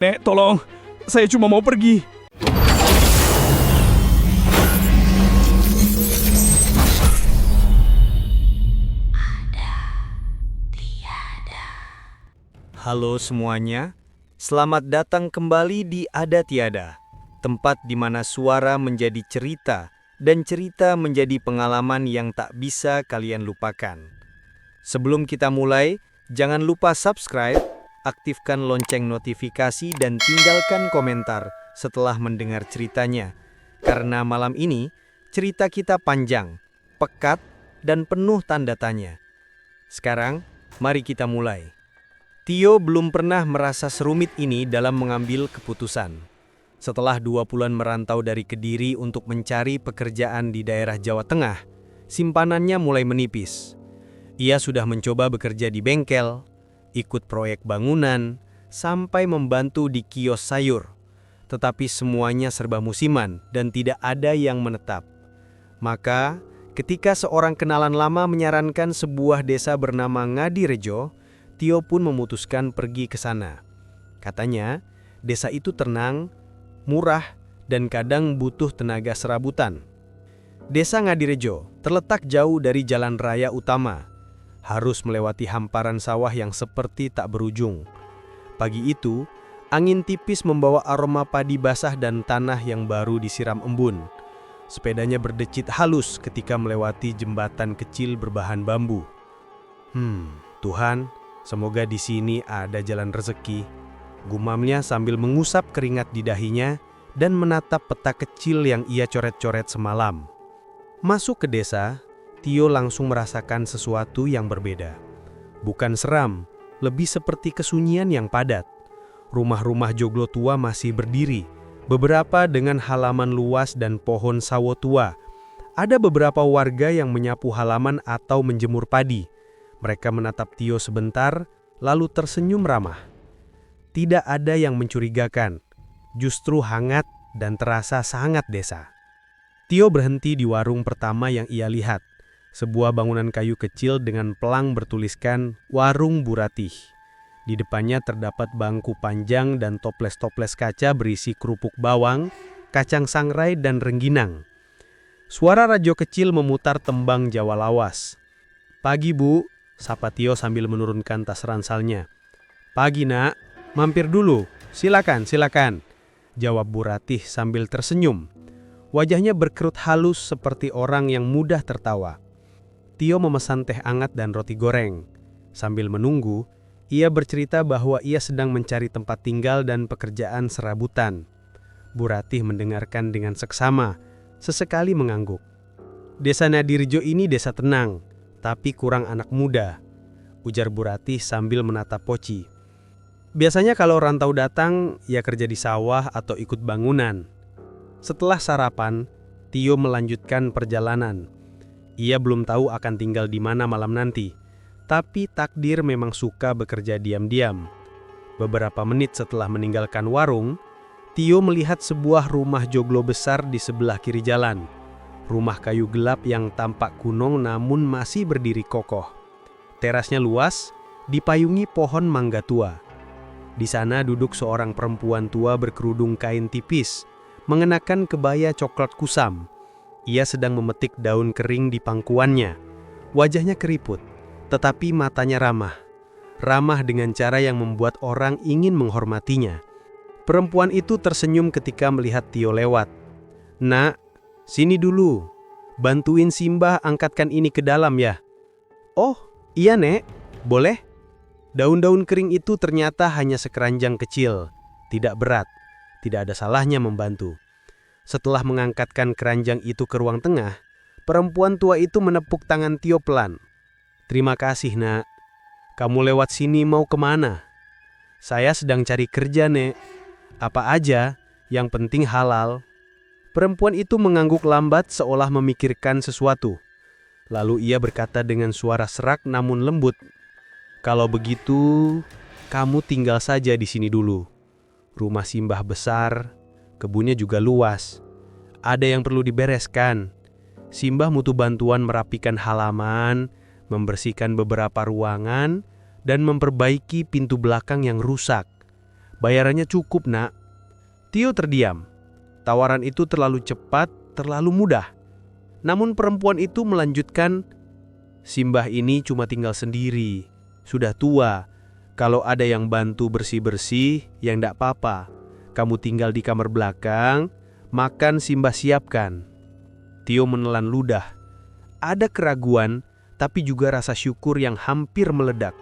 Nek, tolong. Saya cuma mau pergi. Halo semuanya, selamat datang kembali di Ada Tiada, tempat di mana suara menjadi cerita dan cerita menjadi pengalaman yang tak bisa kalian lupakan. Sebelum kita mulai, jangan lupa subscribe, aktifkan lonceng notifikasi dan tinggalkan komentar setelah mendengar ceritanya. Karena malam ini, cerita kita panjang, pekat, dan penuh tanda tanya. Sekarang, mari kita mulai. Tio belum pernah merasa serumit ini dalam mengambil keputusan. Setelah 2 bulan merantau dari Kediri untuk mencari pekerjaan di daerah Jawa Tengah, simpanannya mulai menipis. Ia sudah mencoba bekerja di bengkel, ikut proyek bangunan, sampai membantu di kios sayur. Tetapi semuanya serba musiman dan tidak ada yang menetap. Maka, ketika seorang kenalan lama menyarankan sebuah desa bernama Ngadirejo, Tio pun memutuskan pergi ke sana. Katanya, desa itu tenang, murah, dan kadang butuh tenaga serabutan. Desa Ngadirejo terletak jauh dari jalan raya utama. Harus melewati hamparan sawah yang seperti tak berujung. Pagi itu, angin tipis membawa aroma padi basah dan tanah yang baru disiram embun. Sepedanya berdecit halus ketika melewati jembatan kecil berbahan bambu. Tuhan, semoga di sini ada jalan rezeki, gumamnya sambil mengusap keringat di dahinya dan menatap peta kecil yang ia coret-coret semalam. Masuk ke desa, Tio langsung merasakan sesuatu yang berbeda. Bukan seram, lebih seperti kesunyian yang padat. Rumah-rumah joglo tua masih berdiri, beberapa dengan halaman luas dan pohon sawo tua. Ada beberapa warga yang menyapu halaman atau menjemur padi. Mereka menatap Tio sebentar, lalu tersenyum ramah. Tidak ada yang mencurigakan, justru hangat dan terasa sangat desa. Tio berhenti di warung pertama yang ia lihat, sebuah bangunan kayu kecil dengan pelang bertuliskan Warung Buratih. Di depannya terdapat bangku panjang dan toples-toples kaca berisi kerupuk bawang, kacang sangrai, dan rengginang. Suara radio kecil memutar tembang Jawa lawas. "Pagi, Bu," sapa Tio sambil menurunkan tas ransalnya. "Pagi, Nak. Mampir dulu. Silakan, silakan," jawab Buratih sambil tersenyum. Wajahnya berkerut halus seperti orang yang mudah tertawa. Tio memesan teh hangat dan roti goreng. Sambil menunggu, ia bercerita bahwa ia sedang mencari tempat tinggal dan pekerjaan serabutan. Buratih mendengarkan dengan seksama, sesekali mengangguk. "Desa Ngadirejo ini desa tenang, tapi kurang anak muda," ujar Buratih sambil menatap Poci. "Biasanya kalau rantau datang, ia kerja di sawah atau ikut bangunan." Setelah sarapan, Tio melanjutkan perjalanan. Ia belum tahu akan tinggal di mana malam nanti, tapi takdir memang suka bekerja diam-diam. Beberapa menit setelah meninggalkan warung, Tio melihat sebuah rumah joglo besar di sebelah kiri jalan. Rumah kayu gelap yang tampak kuno namun masih berdiri kokoh. Terasnya luas, dipayungi pohon mangga tua. Di sana duduk seorang perempuan tua berkerudung kain tipis, mengenakan kebaya coklat kusam. Ia sedang memetik daun kering di pangkuannya. Wajahnya keriput, tetapi matanya ramah. Ramah dengan cara yang membuat orang ingin menghormatinya. Perempuan itu tersenyum ketika melihat Tio lewat. "Nak, sini dulu. Bantuin Simbah angkatkan ini ke dalam ya." "Oh, iya Nek, boleh." Daun-daun kering itu ternyata hanya sekeranjang kecil, tidak berat. Tidak ada salahnya membantu. Setelah mengangkatkan keranjang itu ke ruang tengah, perempuan tua itu menepuk tangan Tio pelan. "Terima kasih, Nak. Kamu lewat sini mau kemana?" "Saya sedang cari kerja, Nek." "Apa aja, yang penting halal." Perempuan itu mengangguk lambat seolah memikirkan sesuatu. Lalu ia berkata dengan suara serak namun lembut, "Kalau begitu, kamu tinggal saja di sini dulu. Rumah Simbah besar, kebunnya juga luas. Ada yang perlu dibereskan. Simbah butuh bantuan merapikan halaman, membersihkan beberapa ruangan, dan memperbaiki pintu belakang yang rusak. Bayarannya cukup, Nak. Tio terdiam. Tawaran itu terlalu cepat, terlalu mudah. Namun perempuan itu melanjutkan, Simbah ini cuma tinggal sendiri, sudah tua. Kalau ada yang bantu bersih-bersih, yang ndak apa-apa. Kamu tinggal di kamar belakang, makan Simbah siapkan. Tio menelan ludah. Ada keraguan, tapi juga rasa syukur yang hampir meledak.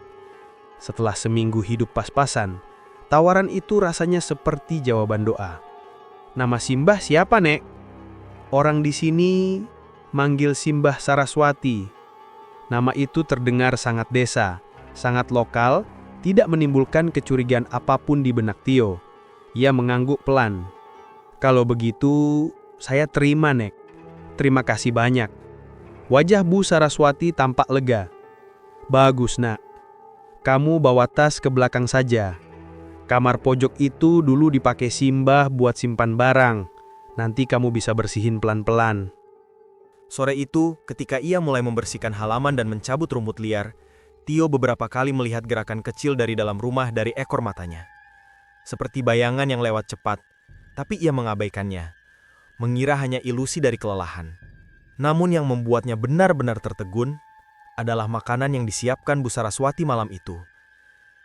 Setelah seminggu hidup pas-pasan, tawaran itu rasanya seperti jawaban doa. Nama Simbah siapa, Nek? Orang di sini manggil Simbah Saraswati. Nama itu terdengar sangat desa, sangat lokal, tidak menimbulkan kecurigaan apapun di benak Tio. Ia mengangguk pelan. Kalau begitu, saya terima, Nek. Terima kasih banyak. Wajah Bu Saraswati tampak lega. Bagus, Nak. Kamu bawa tas ke belakang saja. Kamar pojok itu dulu dipakai Simbah buat simpan barang. Nanti kamu bisa bersihin pelan-pelan. Sore itu, ketika ia mulai membersihkan halaman dan mencabut rumput liar, Tio beberapa kali melihat gerakan kecil dari dalam rumah dari ekor matanya. Seperti bayangan yang lewat cepat, tapi ia mengabaikannya, mengira hanya ilusi dari kelelahan. Namun yang membuatnya benar-benar tertegun adalah makanan yang disiapkan Bu Saraswati malam itu.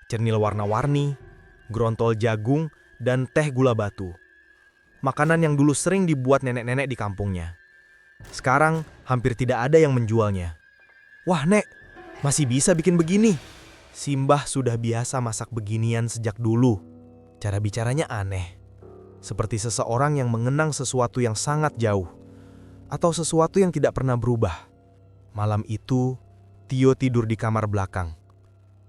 Cernil warna-warni, grontol jagung, dan teh gula batu. Makanan yang dulu sering dibuat nenek-nenek di kampungnya. Sekarang hampir tidak ada yang menjualnya. Wah, Nek, masih bisa bikin begini. Simbah sudah biasa masak beginian sejak dulu. Cara bicaranya aneh. Seperti seseorang yang mengenang sesuatu yang sangat jauh. Atau sesuatu yang tidak pernah berubah. Malam itu, Tio tidur di kamar belakang.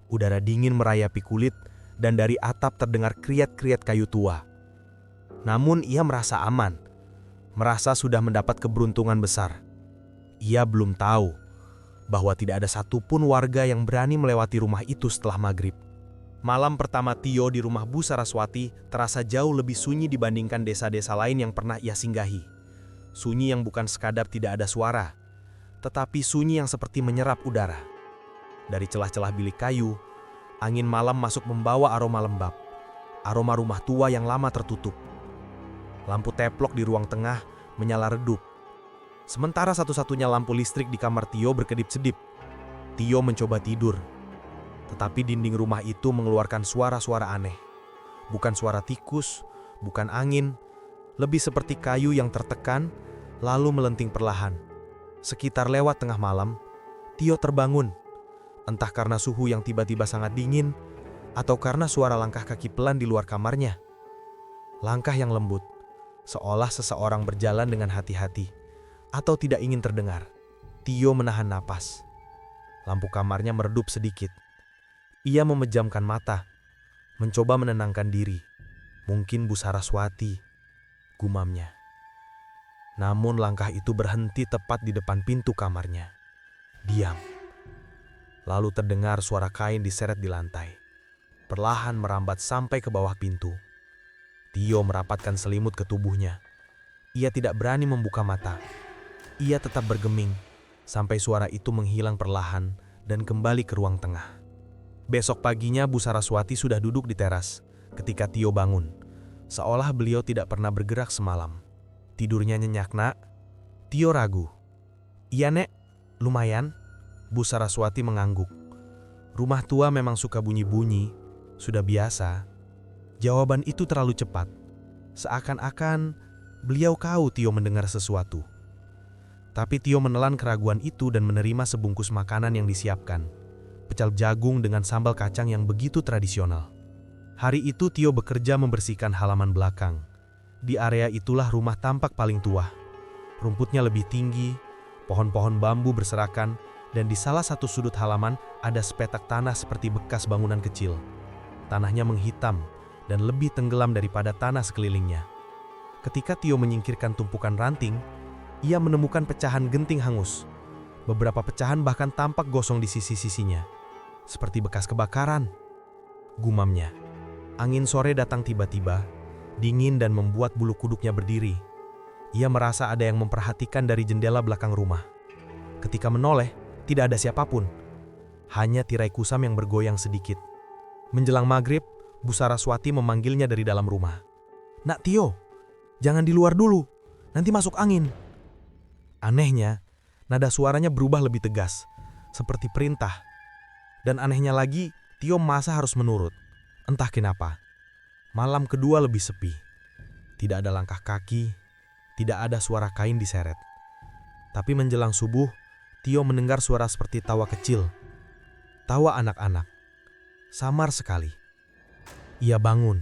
Udara dingin merayapi kulit dan dari atap terdengar kriat-kriat kayu tua. Namun ia merasa aman. Merasa sudah mendapat keberuntungan besar. Ia belum tahu bahwa tidak ada satupun warga yang berani melewati rumah itu setelah maghrib. Malam pertama Tio di rumah Bu Saraswati terasa jauh lebih sunyi dibandingkan desa-desa lain yang pernah ia singgahi. Sunyi yang bukan sekadar tidak ada suara, tetapi sunyi yang seperti menyerap udara. Dari celah-celah bilik kayu, angin malam masuk membawa aroma lembab, aroma rumah tua yang lama tertutup. Lampu teplok di ruang tengah menyala redup. Sementara satu-satunya lampu listrik di kamar Tio berkedip-sedip. Tio mencoba tidur, tetapi dinding rumah itu mengeluarkan suara-suara aneh. Bukan suara tikus, bukan angin, lebih seperti kayu yang tertekan lalu melenting perlahan. Sekitar lewat tengah malam, Tio terbangun. Entah karena suhu yang tiba-tiba sangat dingin, atau karena suara langkah kaki pelan di luar kamarnya. Langkah yang lembut, seolah seseorang berjalan dengan hati-hati, atau tidak ingin terdengar. Tio menahan napas. Lampu kamarnya meredup sedikit. Ia memejamkan mata, mencoba menenangkan diri. Mungkin Bu Saraswati, gumamnya. Namun langkah itu berhenti tepat di depan pintu kamarnya. Diam. Lalu terdengar suara kain diseret di lantai. Perlahan merambat sampai ke bawah pintu. Tio merapatkan selimut ke tubuhnya. Ia tidak berani membuka mata. Ia tetap bergeming sampai suara itu menghilang perlahan dan kembali ke ruang tengah. Besok paginya Bu Saraswati sudah duduk di teras ketika Tio bangun. Seolah beliau tidak pernah bergerak semalam. Tidurnya nyenyak, Nak. Tio ragu. Iya, Nek, lumayan. Bu Saraswati mengangguk. Rumah tua memang suka bunyi-bunyi, sudah biasa. Jawaban itu terlalu cepat. Seakan-akan beliau tahu Tio mendengar sesuatu. Tapi Tio menelan keraguan itu dan menerima sebungkus makanan yang disiapkan. Pecel jagung dengan sambal kacang yang begitu tradisional. Hari itu Tio bekerja membersihkan halaman belakang. Di area itulah rumah tampak paling tua. Rumputnya lebih tinggi, pohon-pohon bambu berserakan, dan di salah satu sudut halaman ada sepetak tanah seperti bekas bangunan kecil. Tanahnya menghitam dan lebih tenggelam daripada tanah sekelilingnya. Ketika Tio menyingkirkan tumpukan ranting, ia menemukan pecahan genting hangus. Beberapa pecahan bahkan tampak gosong di sisi-sisinya, seperti bekas kebakaran. Gumamnya. Angin sore datang tiba-tiba, dingin dan membuat bulu kuduknya berdiri. Ia merasa ada yang memperhatikan dari jendela belakang rumah. Ketika menoleh, tidak ada siapapun. Hanya tirai kusam yang bergoyang sedikit. Menjelang maghrib, Bu Saraswati memanggilnya dari dalam rumah. "Nak Tio, jangan di luar dulu, nanti masuk angin." Anehnya, nada suaranya berubah lebih tegas, seperti perintah. Dan anehnya lagi, Tio masa harus menurut. Entah kenapa. Malam kedua lebih sepi. Tidak ada langkah kaki, tidak ada suara kain diseret. Tapi menjelang subuh, Tio mendengar suara seperti tawa kecil. Tawa anak-anak. Samar sekali. Ia bangun,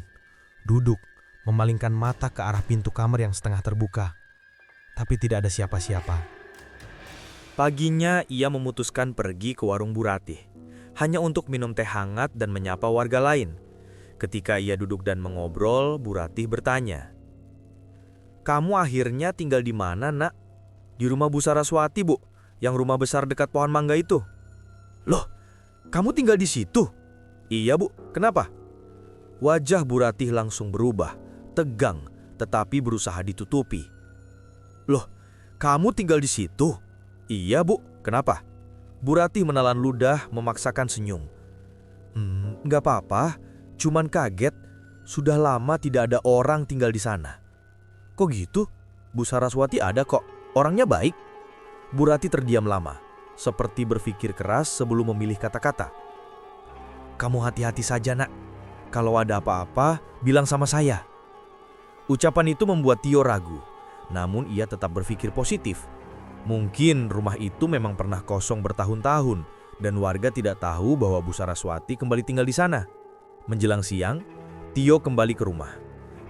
duduk, memalingkan mata ke arah pintu kamar yang setengah terbuka. Tapi tidak ada siapa-siapa. Paginya ia memutuskan pergi ke warung Bu Ratih, hanya untuk minum teh hangat dan menyapa warga lain. Ketika ia duduk dan mengobrol, Bu Ratih bertanya, "Kamu akhirnya tinggal di mana, Nak?" "Di rumah Bu Saraswati, Bu, yang rumah besar dekat pohon mangga itu." "Loh, kamu tinggal di situ?" "Iya, Bu, kenapa?" Wajah Bu Ratih langsung berubah, tegang, tetapi berusaha ditutupi. "Loh, kamu tinggal di situ?" "Iya, Bu, kenapa?" Bu Ratih menelan ludah memaksakan senyum. Nggak apa-apa, cuman kaget. Sudah lama tidak ada orang tinggal di sana." "Kok gitu? Bu Saraswati ada kok, orangnya baik." Bu Ratih terdiam lama, seperti berpikir keras sebelum memilih kata-kata. "Kamu hati-hati saja, Nak. Kalau ada apa-apa, bilang sama saya." Ucapan itu membuat Tio ragu, namun ia tetap berpikir positif. Mungkin rumah itu memang pernah kosong bertahun-tahun dan warga tidak tahu bahwa Bu Saraswati kembali tinggal di sana. Menjelang siang, Tio kembali ke rumah.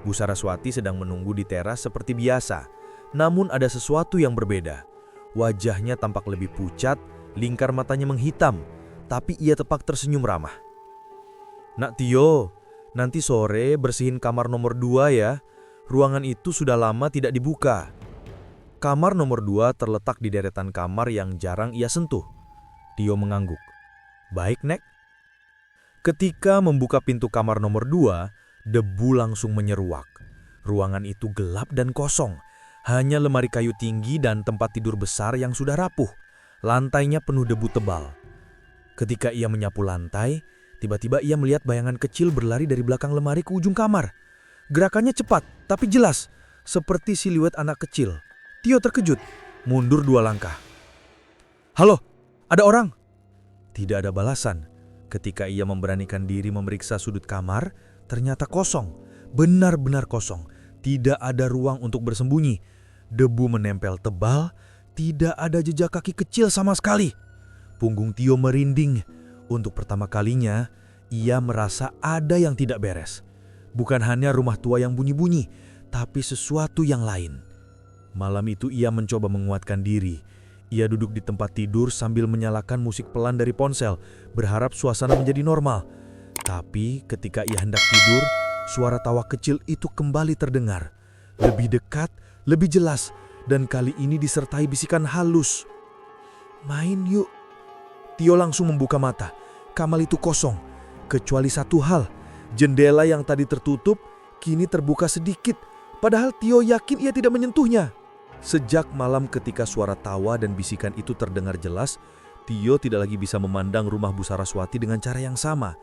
Bu Saraswati sedang menunggu di teras seperti biasa, namun ada sesuatu yang berbeda. Wajahnya tampak lebih pucat, lingkar matanya menghitam, tapi ia tetap tersenyum ramah. "Nak Tio, nanti sore bersihin kamar nomor 2 ya. Ruangan itu sudah lama tidak dibuka." Kamar nomor 2 terletak di deretan kamar yang jarang ia sentuh. Tio mengangguk. "Baik, Nek." Ketika membuka pintu kamar nomor 2, debu langsung menyeruak. Ruangan itu gelap dan kosong. Hanya lemari kayu tinggi dan tempat tidur besar yang sudah rapuh. Lantainya penuh debu tebal. Ketika ia menyapu lantai, tiba-tiba ia melihat bayangan kecil berlari dari belakang lemari ke ujung kamar. Gerakannya cepat, tapi jelas, seperti siluet anak kecil. Tio terkejut, mundur 2 langkah. "Halo, ada orang?" Tidak ada balasan. Ketika ia memberanikan diri memeriksa sudut kamar, ternyata kosong, benar-benar kosong. Tidak ada ruang untuk bersembunyi. Debu menempel tebal, tidak ada jejak kaki kecil sama sekali. Punggung Tio merinding. Untuk pertama kalinya, ia merasa ada yang tidak beres. Bukan hanya rumah tua yang bunyi-bunyi, tapi sesuatu yang lain. Malam itu ia mencoba menguatkan diri. Ia duduk di tempat tidur sambil menyalakan musik pelan dari ponsel, berharap suasana menjadi normal. Tapi ketika ia hendak tidur, suara tawa kecil itu kembali terdengar. Lebih dekat, lebih jelas, dan kali ini disertai bisikan halus. "Main yuk." Tio langsung membuka mata. Kamar itu kosong, kecuali satu hal. Jendela yang tadi tertutup, kini terbuka sedikit. Padahal Tio yakin ia tidak menyentuhnya. Sejak malam ketika suara tawa dan bisikan itu terdengar jelas, Tio tidak lagi bisa memandang rumah Bu Saraswati dengan cara yang sama.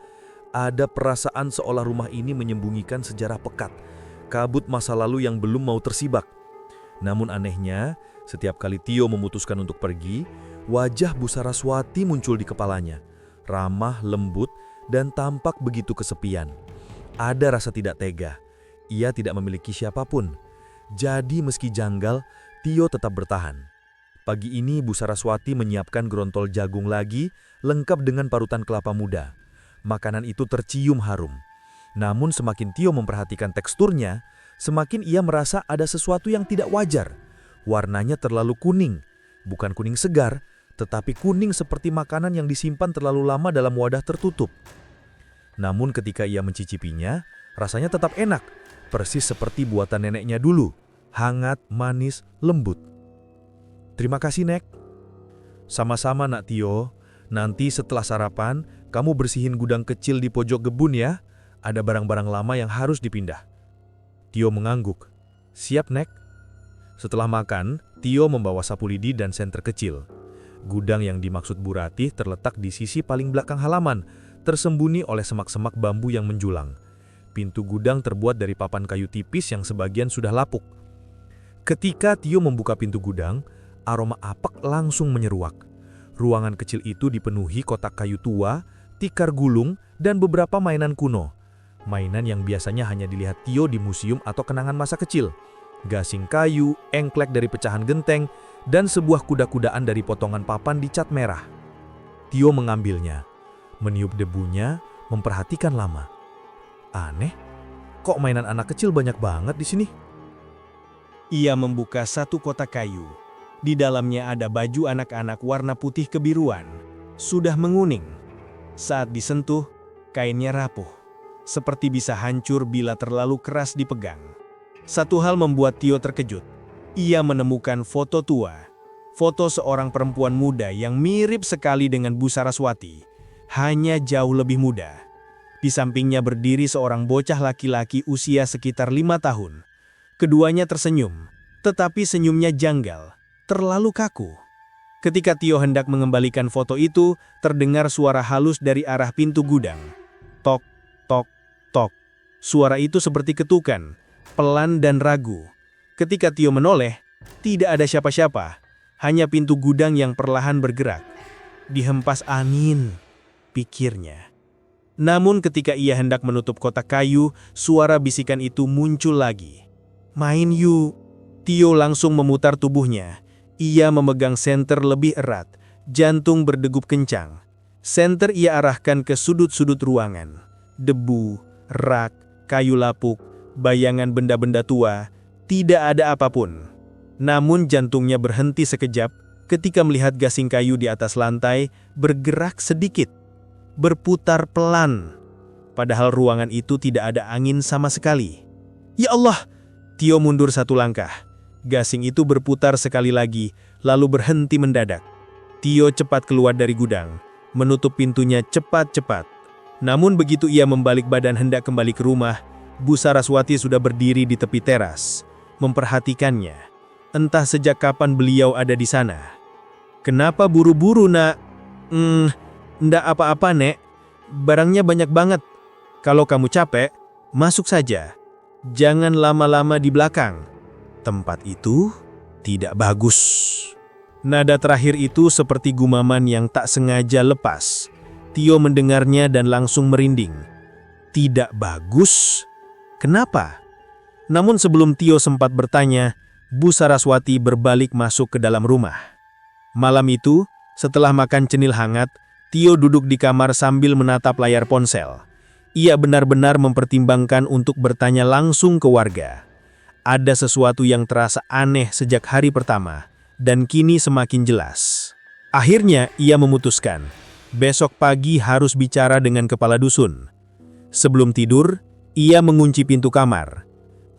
Ada perasaan seolah rumah ini menyembunyikan sejarah pekat, kabut masa lalu yang belum mau tersibak. Namun anehnya, setiap kali Tio memutuskan untuk pergi, wajah Bu Saraswati muncul di kepalanya. Ramah, lembut, dan tampak begitu kesepian. Ada rasa tidak tega. Ia tidak memiliki siapapun. Jadi meski janggal, Tio tetap bertahan. Pagi ini Bu Saraswati menyiapkan gerontol jagung lagi, lengkap dengan parutan kelapa muda. Makanan itu tercium harum. Namun semakin Tio memperhatikan teksturnya, semakin ia merasa ada sesuatu yang tidak wajar. Warnanya terlalu kuning, bukan kuning segar, tetapi kuning seperti makanan yang disimpan terlalu lama dalam wadah tertutup. Namun ketika ia mencicipinya, rasanya tetap enak, persis seperti buatan neneknya dulu, hangat, manis, lembut. "Terima kasih, Nek." "Sama-sama, Nak Tio. Nanti setelah sarapan, kamu bersihin gudang kecil di pojok kebun ya. Ada barang-barang lama yang harus dipindah." Tio mengangguk. "Siap, Nek." Setelah makan, Tio membawa sapu lidi dan senter kecil. Gudang yang dimaksud Bu Ratih terletak di sisi paling belakang halaman, tersembunyi oleh semak-semak bambu yang menjulang. Pintu gudang terbuat dari papan kayu tipis yang sebagian sudah lapuk. Ketika Tio membuka pintu gudang, aroma apek langsung menyeruak. Ruangan kecil itu dipenuhi kotak kayu tua, tikar gulung, dan beberapa mainan kuno. Mainan yang biasanya hanya dilihat Tio di museum atau kenangan masa kecil. Gasing kayu, engklek dari pecahan genteng, dan sebuah kuda-kudaan dari potongan papan dicat merah. Tio mengambilnya, meniup debunya, memperhatikan lama. Aneh, kok mainan anak kecil banyak banget di sini? Ia membuka satu kotak kayu. Di dalamnya ada baju anak-anak warna putih kebiruan. Sudah menguning. Saat disentuh, kainnya rapuh. Seperti bisa hancur bila terlalu keras dipegang. Satu hal membuat Tio terkejut. Ia menemukan foto tua. Foto seorang perempuan muda yang mirip sekali dengan Bu Saraswati. Hanya jauh lebih muda. Di sampingnya berdiri seorang bocah laki-laki usia sekitar 5 tahun. Keduanya tersenyum, tetapi senyumnya janggal, terlalu kaku. Ketika Tio hendak mengembalikan foto itu, terdengar suara halus dari arah pintu gudang. Tok, tok, tok. Suara itu seperti ketukan, pelan dan ragu. Ketika Tio menoleh, tidak ada siapa-siapa, hanya pintu gudang yang perlahan bergerak. Dihempas angin, pikirnya. Namun ketika ia hendak menutup kotak kayu, suara bisikan itu muncul lagi. Main yuk. Tio langsung memutar tubuhnya. Ia memegang senter lebih erat, jantung berdegup kencang. Senter ia arahkan ke sudut-sudut ruangan. Debu, rak, kayu lapuk, bayangan benda-benda tua, tidak ada apapun. Namun jantungnya berhenti sekejap ketika melihat gasing kayu di atas lantai bergerak sedikit. Berputar pelan, padahal ruangan itu tidak ada angin sama sekali. Ya Allah! Tio mundur satu langkah. Gasing itu berputar sekali lagi, lalu berhenti mendadak. Tio cepat keluar dari gudang, menutup pintunya cepat-cepat. Namun begitu ia membalik badan hendak kembali ke rumah, Bu Saraswati sudah berdiri di tepi teras, memperhatikannya. Entah sejak kapan beliau ada di sana. Kenapa buru-buru, nak? Ndak apa-apa, Nek. Barangnya banyak banget. Kalau kamu capek, masuk saja. Jangan lama-lama di belakang. Tempat itu tidak bagus. Nada terakhir itu seperti gumaman yang tak sengaja lepas. Tio mendengarnya dan langsung merinding. Tidak bagus? Kenapa? Namun sebelum Tio sempat bertanya, Bu Saraswati berbalik masuk ke dalam rumah. Malam itu, setelah makan cenil hangat, Tio duduk di kamar sambil menatap layar ponsel. Ia benar-benar mempertimbangkan untuk bertanya langsung ke warga. Ada sesuatu yang terasa aneh sejak hari pertama, dan kini semakin jelas. Akhirnya ia memutuskan, besok pagi harus bicara dengan kepala dusun. Sebelum tidur, ia mengunci pintu kamar.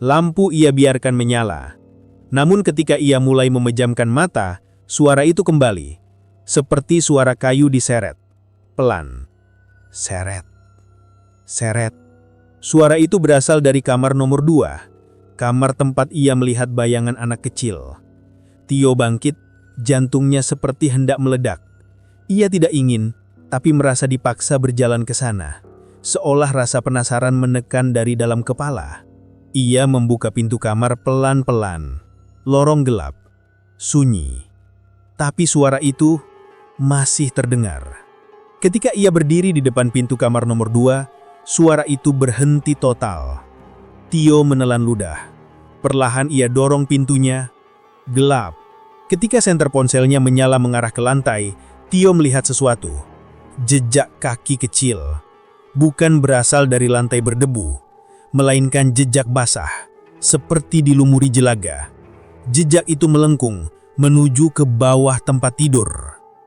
Lampu ia biarkan menyala. Namun ketika ia mulai memejamkan mata, suara itu kembali. Seperti suara kayu diseret. Pelan. Seret. Seret. Suara itu berasal dari kamar nomor 2. Kamar tempat ia melihat bayangan anak kecil. Tio bangkit, jantungnya seperti hendak meledak. Ia tidak ingin, tapi merasa dipaksa berjalan ke sana. Seolah rasa penasaran menekan dari dalam kepala. Ia membuka pintu kamar pelan-pelan. Lorong gelap. Sunyi. Tapi suara itu masih terdengar. Ketika ia berdiri di depan pintu kamar nomor 2, suara itu berhenti total. Tio menelan ludah. Perlahan ia dorong pintunya. Gelap. Ketika senter ponselnya menyala mengarah ke lantai, Tio melihat sesuatu. Jejak kaki kecil. Bukan berasal dari lantai berdebu, melainkan jejak basah, seperti dilumuri jelaga. Jejak itu melengkung, menuju ke bawah tempat tidur.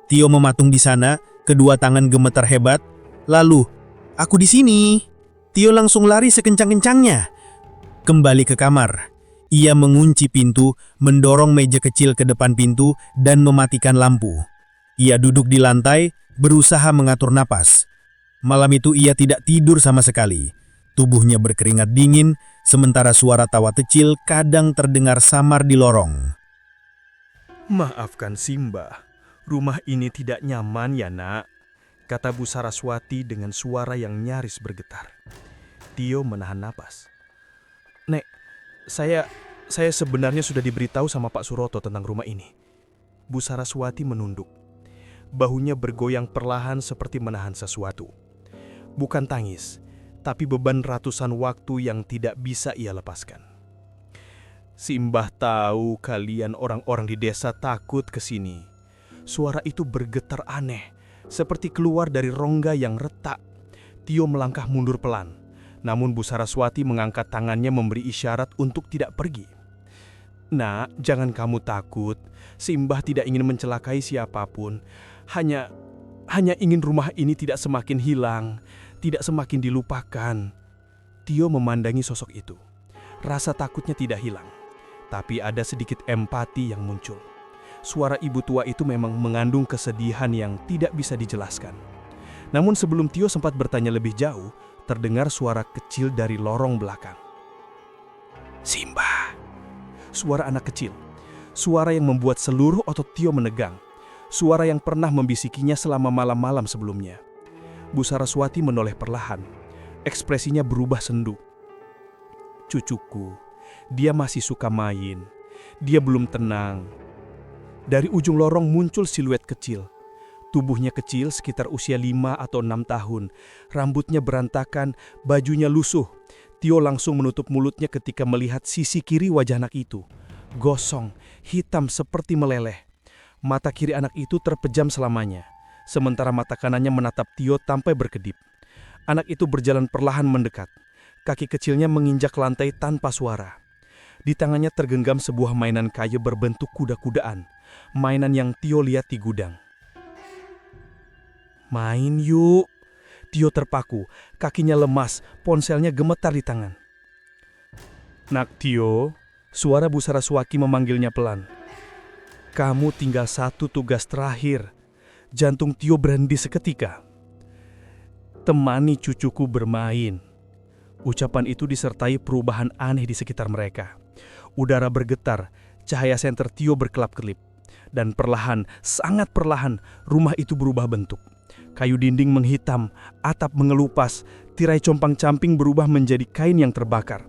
Tio mematung di sana, kedua tangan gemetar hebat. Lalu, aku di sini. Tio langsung lari sekencang-kencangnya. Kembali ke kamar. Ia mengunci pintu, mendorong meja kecil ke depan pintu, dan mematikan lampu. Ia duduk di lantai, berusaha mengatur napas. Malam itu ia tidak tidur sama sekali. Tubuhnya berkeringat dingin, sementara suara tawa kecil kadang terdengar samar di lorong. Maafkan Simba. Rumah ini tidak nyaman ya, Nak, kata Bu Saraswati dengan suara yang nyaris bergetar. Tio menahan napas. Nek, saya sebenarnya sudah diberitahu sama Pak Suroto tentang rumah ini. Bu Saraswati menunduk. Bahunya bergoyang perlahan seperti menahan sesuatu. Bukan tangis, tapi beban ratusan waktu yang tidak bisa ia lepaskan. Simbah tahu kalian orang-orang di desa takut ke sini. Suara itu bergetar aneh, seperti keluar dari rongga yang retak. Tio melangkah mundur pelan, namun Bu Saraswati mengangkat tangannya memberi isyarat untuk tidak pergi. Nak, jangan kamu takut. Simbah tidak ingin mencelakai siapapun. Hanya ingin rumah ini tidak semakin hilang, tidak semakin dilupakan. Tio memandangi sosok itu. Rasa takutnya tidak hilang, tapi ada sedikit empati yang muncul. Suara ibu tua itu memang mengandung kesedihan yang tidak bisa dijelaskan. Namun sebelum Tio sempat bertanya lebih jauh, terdengar suara kecil dari lorong belakang. Simbah. Suara anak kecil. Suara yang membuat seluruh otot Tio menegang. Suara yang pernah membisikinya selama malam-malam sebelumnya. Bu Saraswati menoleh perlahan. Ekspresinya berubah sendu. Cucuku, dia masih suka main. Dia belum tenang. Dari ujung lorong muncul siluet kecil. Tubuhnya kecil sekitar usia 5 atau 6 tahun. Rambutnya berantakan, bajunya lusuh. Tio langsung menutup mulutnya ketika melihat sisi kiri wajah anak itu. Gosong, hitam seperti meleleh. Mata kiri anak itu terpejam selamanya, sementara mata kanannya menatap Tio tanpa berkedip. Anak itu berjalan perlahan mendekat. Kaki kecilnya menginjak lantai tanpa suara. Di tangannya tergenggam sebuah mainan kayu berbentuk kuda-kudaan. Mainan yang Tio lihat di gudang. Main yuk. Tio terpaku, kakinya lemas, ponselnya gemetar di tangan. Nak Tio, suara Bu Saraswati memanggilnya pelan. Kamu tinggal satu tugas terakhir. Jantung Tio berhenti seketika. Temani cucuku bermain. Ucapan itu disertai perubahan aneh di sekitar mereka. Udara bergetar, cahaya senter Tio berkelap-kelip. Dan perlahan, sangat perlahan, rumah itu berubah bentuk. Kayu dinding menghitam, atap mengelupas, tirai compang-camping berubah menjadi kain yang terbakar.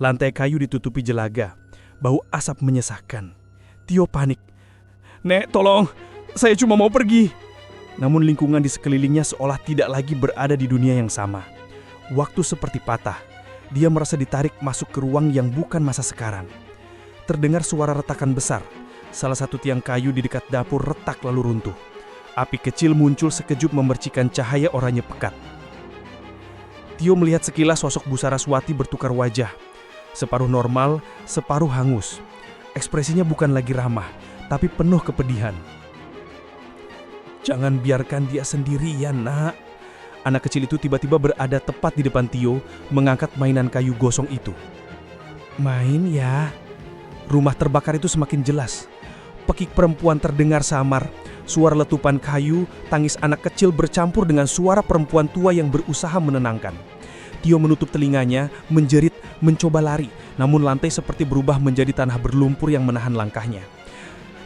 Lantai kayu ditutupi jelaga, bau asap menyesakkan. Tio panik. Nek, tolong, saya cuma mau pergi. Namun lingkungan di sekelilingnya seolah tidak lagi berada di dunia yang sama. Waktu seperti patah, dia merasa ditarik masuk ke ruang yang bukan masa sekarang. Terdengar suara retakan besar, salah satu tiang kayu di dekat dapur retak lalu runtuh. Api kecil muncul sekejap memercikan cahaya oranye pekat. Tio melihat sekilas sosok Bu Saraswati bertukar wajah. Separuh normal, separuh hangus. Ekspresinya bukan lagi ramah, tapi penuh kepedihan. Jangan biarkan dia sendirian, nak. Anak kecil itu tiba-tiba berada tepat di depan Tio, mengangkat mainan kayu gosong itu. Main ya. Rumah terbakar itu semakin jelas. Pekik perempuan terdengar samar. Suara letupan kayu, tangis anak kecil bercampur dengan suara perempuan tua yang berusaha menenangkan. Tio menutup telinganya, menjerit, mencoba lari. Namun lantai seperti berubah menjadi tanah berlumpur yang menahan langkahnya.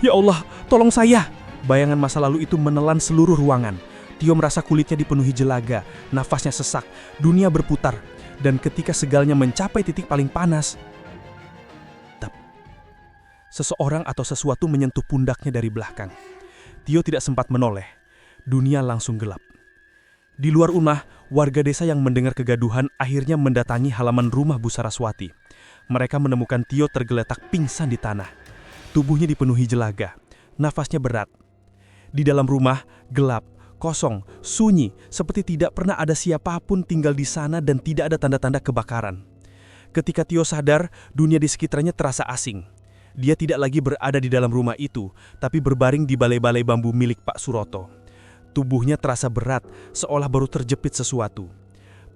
Ya Allah, tolong saya! Bayangan masa lalu itu menelan seluruh ruangan. Tio merasa kulitnya dipenuhi jelaga, nafasnya sesak, dunia berputar. Dan ketika segalanya mencapai titik paling panas, seseorang atau sesuatu menyentuh pundaknya dari belakang. Tio tidak sempat menoleh. Dunia langsung gelap. Di luar rumah, warga desa yang mendengar kegaduhan akhirnya mendatangi halaman rumah Bu Saraswati. Mereka menemukan Tio tergeletak pingsan di tanah. Tubuhnya dipenuhi jelaga. Nafasnya berat. Di dalam rumah, gelap, kosong, sunyi, seperti tidak pernah ada siapapun tinggal di sana dan tidak ada tanda-tanda kebakaran. Ketika Tio sadar, dunia di sekitarnya terasa asing. Dia tidak lagi berada di dalam rumah itu, tapi berbaring di balai-balai bambu milik Pak Suroto. Tubuhnya terasa berat, seolah baru terjepit sesuatu.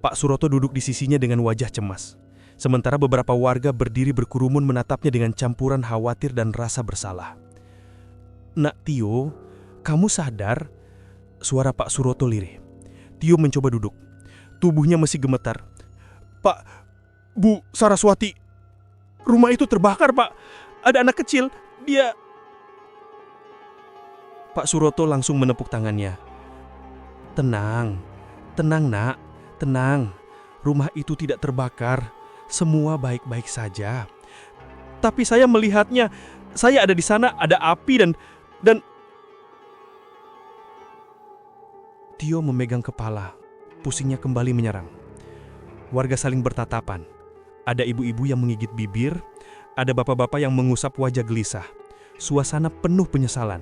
Pak Suroto duduk di sisinya dengan wajah cemas. Sementara beberapa warga berdiri berkerumun menatapnya dengan campuran khawatir dan rasa bersalah. Nak Tio, kamu sadar? Suara Pak Suroto lirih. Tio mencoba duduk. Tubuhnya masih gemetar. Pak, Bu Saraswati, rumah itu terbakar, Pak. Ada anak kecil, dia... Pak Suroto langsung menepuk tangannya. Tenang, tenang nak, tenang. Rumah itu tidak terbakar, semua baik-baik saja. Tapi saya melihatnya, saya ada di sana, ada api dan Tio memegang kepala, pusingnya kembali menyerang. Warga saling bertatapan. Ada ibu-ibu yang menggigit bibir, ada bapak-bapak yang mengusap wajah gelisah. Suasana penuh penyesalan.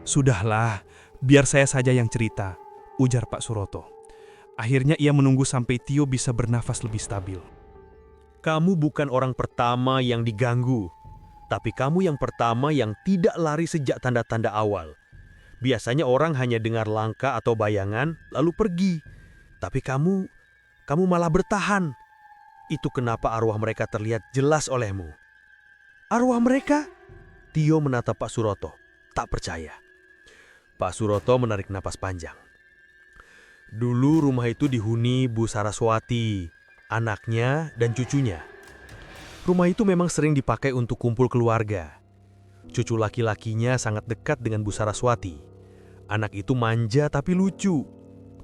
"Sudahlah, biar saya saja yang cerita," ujar Pak Suroto. Akhirnya ia menunggu sampai Tio bisa bernafas lebih stabil. Kamu bukan orang pertama yang diganggu, tapi kamu yang pertama yang tidak lari sejak tanda-tanda awal. Biasanya orang hanya dengar langkah atau bayangan, lalu pergi. Tapi kamu malah bertahan. Itu kenapa arwah mereka terlihat jelas olehmu. Arwah mereka? Tio menatap Pak Suroto, tak percaya. Pak Suroto menarik napas panjang. Dulu rumah itu dihuni Bu Saraswati, anaknya dan cucunya. Rumah itu memang sering dipakai untuk kumpul keluarga. Cucu laki-lakinya sangat dekat dengan Bu Saraswati. Anak itu manja tapi lucu.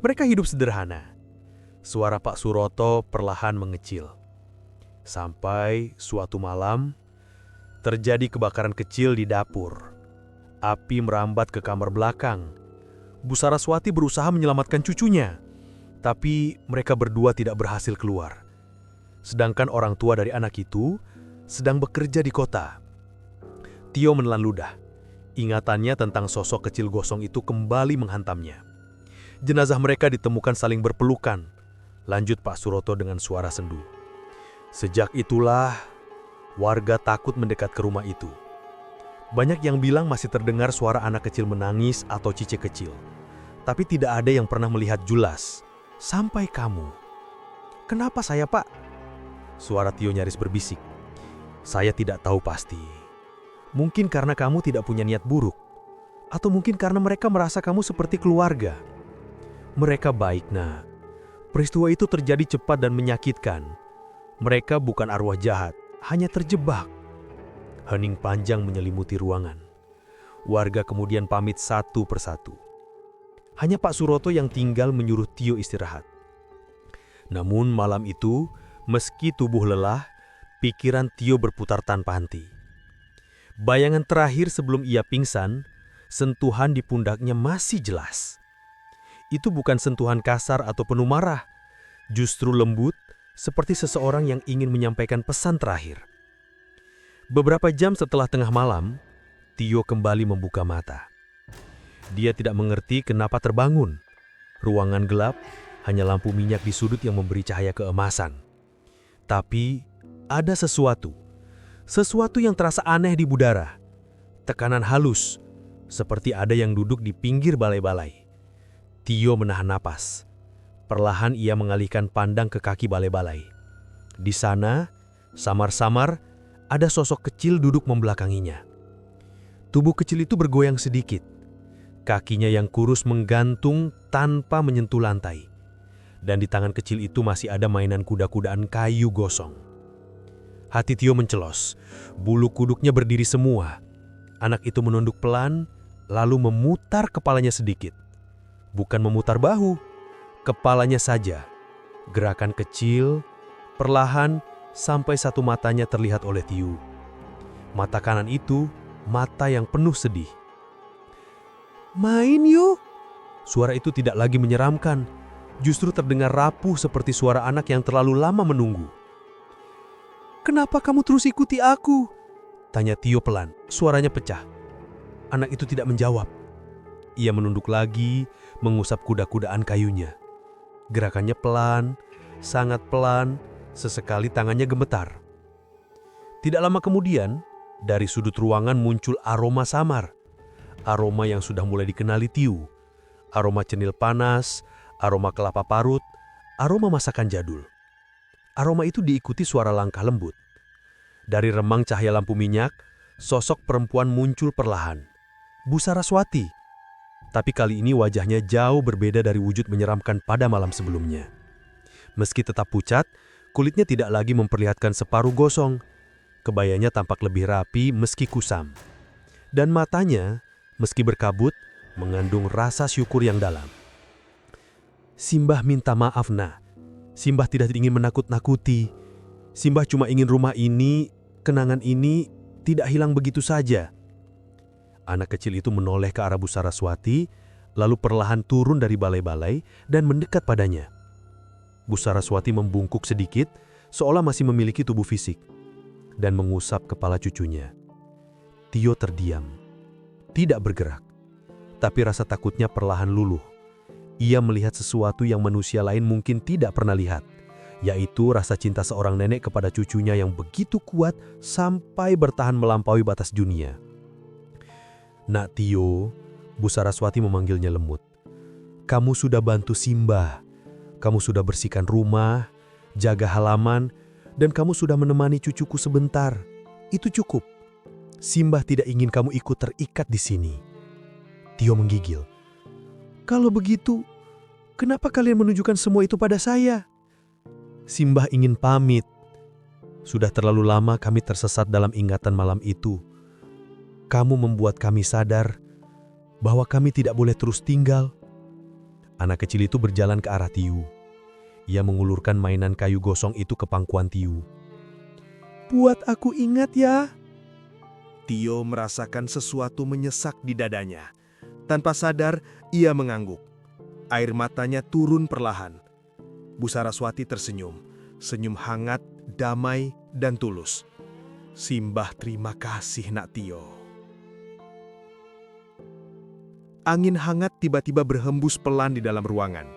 Mereka hidup sederhana. Suara Pak Suroto perlahan mengecil. Sampai suatu malam, terjadi kebakaran kecil di dapur. Api merambat ke kamar belakang. Bu Saraswati berusaha menyelamatkan cucunya, tapi mereka berdua tidak berhasil keluar. Sedangkan orang tua dari anak itu sedang bekerja di kota. Tio menelan ludah. Ingatannya tentang sosok kecil gosong itu kembali menghantamnya. Jenazah mereka ditemukan saling berpelukan. Lanjut Pak Suroto dengan suara sendu. Sejak itulah, warga takut mendekat ke rumah itu. Banyak yang bilang masih terdengar suara anak kecil menangis atau cicak kecil. Tapi tidak ada yang pernah melihat jelas. Sampai kamu. Kenapa saya, Pak? Suara Tio nyaris berbisik. Saya tidak tahu pasti. Mungkin karena kamu tidak punya niat buruk. Atau mungkin karena mereka merasa kamu seperti keluarga. Mereka baik, Nak. Peristiwa itu terjadi cepat dan menyakitkan. Mereka bukan arwah jahat, hanya terjebak. Hening panjang menyelimuti ruangan. Warga kemudian pamit satu persatu. Hanya Pak Suroto yang tinggal menyuruh Tio istirahat. Namun malam itu, meski tubuh lelah, pikiran Tio berputar tanpa henti. Bayangan terakhir sebelum ia pingsan, sentuhan di pundaknya masih jelas. Itu bukan sentuhan kasar atau penuh marah, justru lembut, seperti seseorang yang ingin menyampaikan pesan terakhir. Beberapa jam setelah tengah malam, Tio kembali membuka mata. Dia tidak mengerti kenapa terbangun. Ruangan gelap, hanya lampu minyak di sudut yang memberi cahaya keemasan. Tapi ada sesuatu yang terasa aneh di budara. Tekanan halus, seperti ada yang duduk di pinggir balai-balai. Tio menahan napas. Perlahan ia mengalihkan pandang ke kaki balai-balai. Di sana, samar-samar, ada sosok kecil duduk membelakanginya. Tubuh kecil itu bergoyang sedikit. Kakinya yang kurus menggantung tanpa menyentuh lantai. Dan di tangan kecil itu masih ada mainan kuda-kudaan kayu gosong. Hati Tio mencelos. Bulu kuduknya berdiri semua. Anak itu menunduk pelan, lalu memutar kepalanya sedikit. Bukan memutar bahu, kepalanya saja. Gerakan kecil, perlahan, sampai satu matanya terlihat oleh Tio. Mata kanan itu, mata yang penuh sedih. "Main yuk!" Suara itu tidak lagi menyeramkan. Justru terdengar rapuh seperti suara anak yang terlalu lama menunggu. "Kenapa kamu terus ikuti aku?" tanya Tio pelan. Suaranya pecah. Anak itu tidak menjawab. Ia menunduk lagi, mengusap kuda-kudaan kayunya. Gerakannya pelan, sangat pelan, sesekali tangannya gemetar. Tidak lama kemudian, dari sudut ruangan muncul aroma samar. Aroma yang sudah mulai dikenali Tio. Aroma cenil panas, aroma kelapa parut, aroma masakan jadul. Aroma itu diikuti suara langkah lembut. Dari remang cahaya lampu minyak, sosok perempuan muncul perlahan. Bu Saraswati. Tapi kali ini wajahnya jauh berbeda dari wujud menyeramkan pada malam sebelumnya. Meski tetap pucat, kulitnya tidak lagi memperlihatkan separuh gosong. Kebayanya tampak lebih rapi meski kusam. Dan matanya, meski berkabut, mengandung rasa syukur yang dalam. "Simbah minta maaf, Nak. Simbah tidak ingin menakut-nakuti. Simbah cuma ingin rumah ini, kenangan ini, tidak hilang begitu saja. Anak kecil itu menoleh ke arah Bu Saraswati, lalu perlahan turun dari balai-balai dan mendekat padanya. Bu Saraswati membungkuk sedikit, seolah masih memiliki tubuh fisik, dan mengusap kepala cucunya. Tio terdiam, tidak bergerak, tapi rasa takutnya perlahan luluh. Ia melihat sesuatu yang manusia lain mungkin tidak pernah lihat, yaitu rasa cinta seorang nenek kepada cucunya yang begitu kuat sampai bertahan melampaui batas dunia. "Nak Tio," Bu Saraswati memanggilnya lembut. "Kamu sudah bantu Simbah. Kamu sudah bersihkan rumah, jaga halaman, dan kamu sudah menemani cucuku sebentar. Itu cukup. Simbah tidak ingin kamu ikut terikat di sini." Tio menggigil. "Kalau begitu, kenapa kalian menunjukkan semua itu pada saya?" "Simbah ingin pamit. Sudah terlalu lama kami tersesat dalam ingatan malam itu. Kamu membuat kami sadar bahwa kami tidak boleh terus tinggal." Anak kecil itu berjalan ke arah Tiu. Ia mengulurkan mainan kayu gosong itu ke pangkuan Tiu. "Buat aku ingat ya." Tio merasakan sesuatu menyesak di dadanya. Tanpa sadar, ia mengangguk. Air matanya turun perlahan. Bu Saraswati tersenyum. Senyum hangat, damai, dan tulus. "Simbah terima kasih, Nak Tio." Angin hangat tiba-tiba berhembus pelan di dalam ruangan.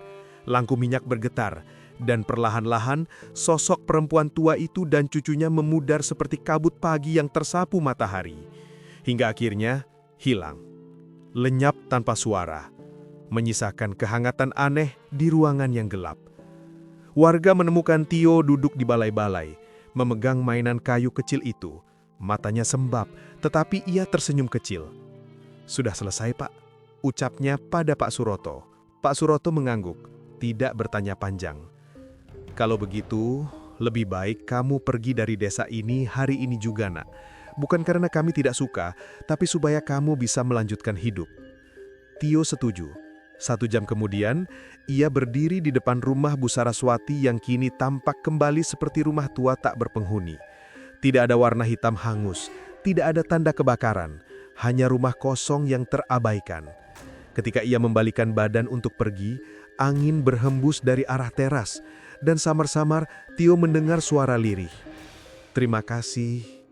Lampu minyak bergetar, dan perlahan-lahan sosok perempuan tua itu dan cucunya memudar seperti kabut pagi yang tersapu matahari. Hingga akhirnya hilang. Lenyap tanpa suara, menyisakan kehangatan aneh di ruangan yang gelap. Warga menemukan Tio duduk di balai-balai, memegang mainan kayu kecil itu. Matanya sembab, tetapi ia tersenyum kecil. "Sudah selesai, Pak," ucapnya pada Pak Suroto. Pak Suroto mengangguk, tidak bertanya panjang. "Kalau begitu, lebih baik kamu pergi dari desa ini hari ini juga, Nak. Bukan karena kami tidak suka, tapi supaya kamu bisa melanjutkan hidup." Tio setuju. 1 jam kemudian, ia berdiri di depan rumah Bu Saraswati yang kini tampak kembali seperti rumah tua tak berpenghuni. Tidak ada warna hitam hangus, tidak ada tanda kebakaran, hanya rumah kosong yang terabaikan. Ketika ia membalikan badan untuk pergi, angin berhembus dari arah teras, dan samar-samar Tio mendengar suara lirih. "Terima kasih."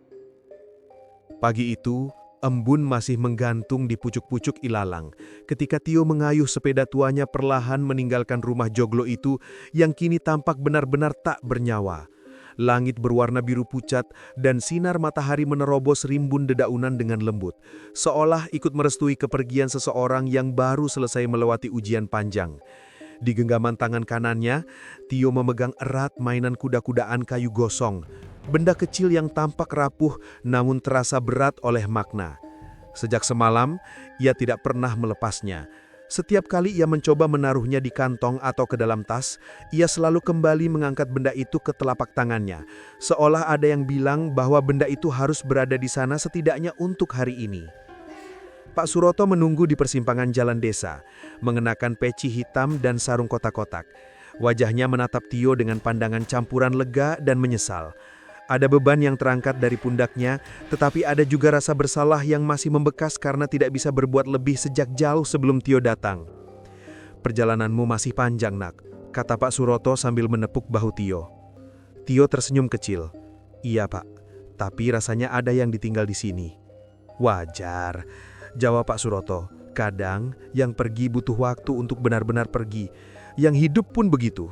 Pagi itu, embun masih menggantung di pucuk-pucuk ilalang ketika Tio mengayuh sepeda tuanya perlahan meninggalkan rumah joglo itu yang kini tampak benar-benar tak bernyawa. Langit berwarna biru pucat dan sinar matahari menerobos rimbun dedaunan dengan lembut, seolah ikut merestui kepergian seseorang yang baru selesai melewati ujian panjang. Di genggaman tangan kanannya, Tio memegang erat mainan kuda-kudaan kayu gosong, benda kecil yang tampak rapuh namun terasa berat oleh makna. Sejak semalam, ia tidak pernah melepasnya. Setiap kali ia mencoba menaruhnya di kantong atau ke dalam tas, ia selalu kembali mengangkat benda itu ke telapak tangannya, seolah ada yang bilang bahwa benda itu harus berada di sana setidaknya untuk hari ini. Pak Suroto menunggu di persimpangan jalan desa, mengenakan peci hitam dan sarung kotak-kotak. Wajahnya menatap Tio dengan pandangan campuran lega dan menyesal. Ada beban yang terangkat dari pundaknya, tetapi ada juga rasa bersalah yang masih membekas karena tidak bisa berbuat lebih sejak jauh sebelum Tio datang. "Perjalananmu masih panjang, Nak," kata Pak Suroto sambil menepuk bahu Tio. Tio tersenyum kecil. "Iya, Pak, tapi rasanya ada yang ditinggal di sini." "Wajar," jawab Pak Suroto. "Kadang yang pergi butuh waktu untuk benar-benar pergi. Yang hidup pun begitu.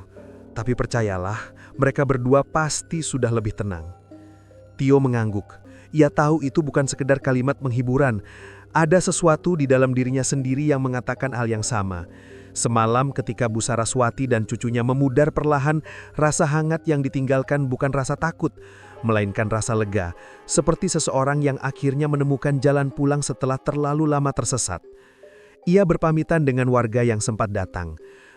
Tapi percayalah, mereka berdua pasti sudah lebih tenang." Tio mengangguk. Ia tahu itu bukan sekedar kalimat menghiburan. Ada sesuatu di dalam dirinya sendiri yang mengatakan hal yang sama. Semalam ketika Bu Saraswati dan cucunya memudar perlahan, rasa hangat yang ditinggalkan bukan rasa takut, melainkan rasa lega, seperti seseorang yang akhirnya menemukan jalan pulang setelah terlalu lama tersesat. Ia berpamitan dengan warga yang sempat datang.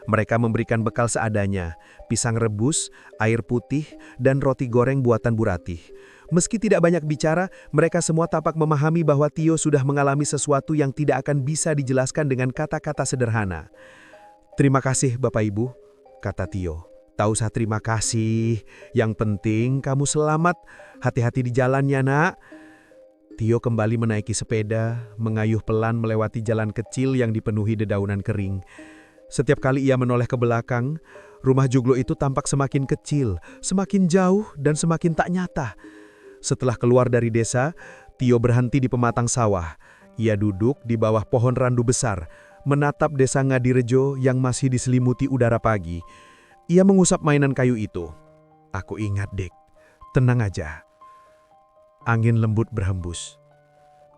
Mereka memberikan bekal seadanya, pisang rebus, air putih, dan roti goreng buatan Bu Ratih. Meski tidak banyak bicara, mereka semua tampak memahami bahwa Tio sudah mengalami sesuatu yang tidak akan bisa dijelaskan dengan kata-kata sederhana. "Terima kasih Bapak Ibu," kata Tio. Tak usah terima kasih. Yang penting kamu selamat. Hati-hati di jalannya, Nak. Tio kembali menaiki sepeda, mengayuh pelan melewati jalan kecil yang dipenuhi dedaunan kering. Setiap kali ia menoleh ke belakang, rumah joglo itu tampak semakin kecil, semakin jauh, dan semakin tak nyata. Setelah keluar dari desa, Tio berhenti di pematang sawah. Ia duduk di bawah pohon randu besar, menatap desa Ngadirejo yang masih diselimuti udara pagi. Ia mengusap mainan kayu itu. Aku ingat, Dek. Tenang aja. Angin lembut berhembus.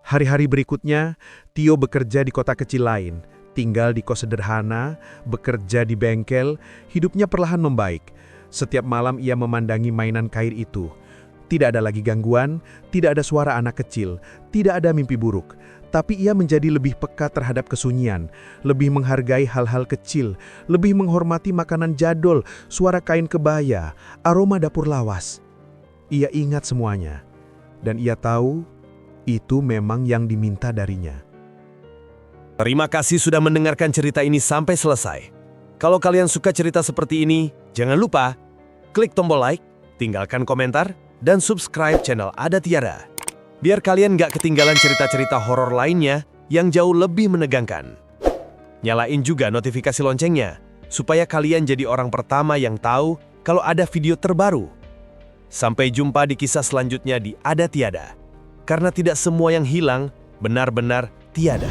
Hari-hari berikutnya, Tio bekerja di kota kecil lain, tinggal di kos sederhana, bekerja di bengkel, hidupnya perlahan membaik. Setiap malam ia memandangi mainan kail itu. Tidak ada lagi gangguan, tidak ada suara anak kecil, tidak ada mimpi buruk. Tapi ia menjadi lebih peka terhadap kesunyian, lebih menghargai hal-hal kecil, lebih menghormati makanan jadul, suara kain kebaya, aroma dapur lawas. Ia ingat semuanya. Dan ia tahu, itu memang yang diminta darinya. Terima kasih sudah mendengarkan cerita ini sampai selesai. Kalau kalian suka cerita seperti ini, jangan lupa klik tombol like, tinggalkan komentar, dan subscribe channel Ada Tiada. Biar kalian gak ketinggalan cerita-cerita horor lainnya yang jauh lebih menegangkan. Nyalain juga notifikasi loncengnya, supaya kalian jadi orang pertama yang tahu kalau ada video terbaru. Sampai jumpa di kisah selanjutnya di Ada Tiada. Karena tidak semua yang hilang benar-benar tiada.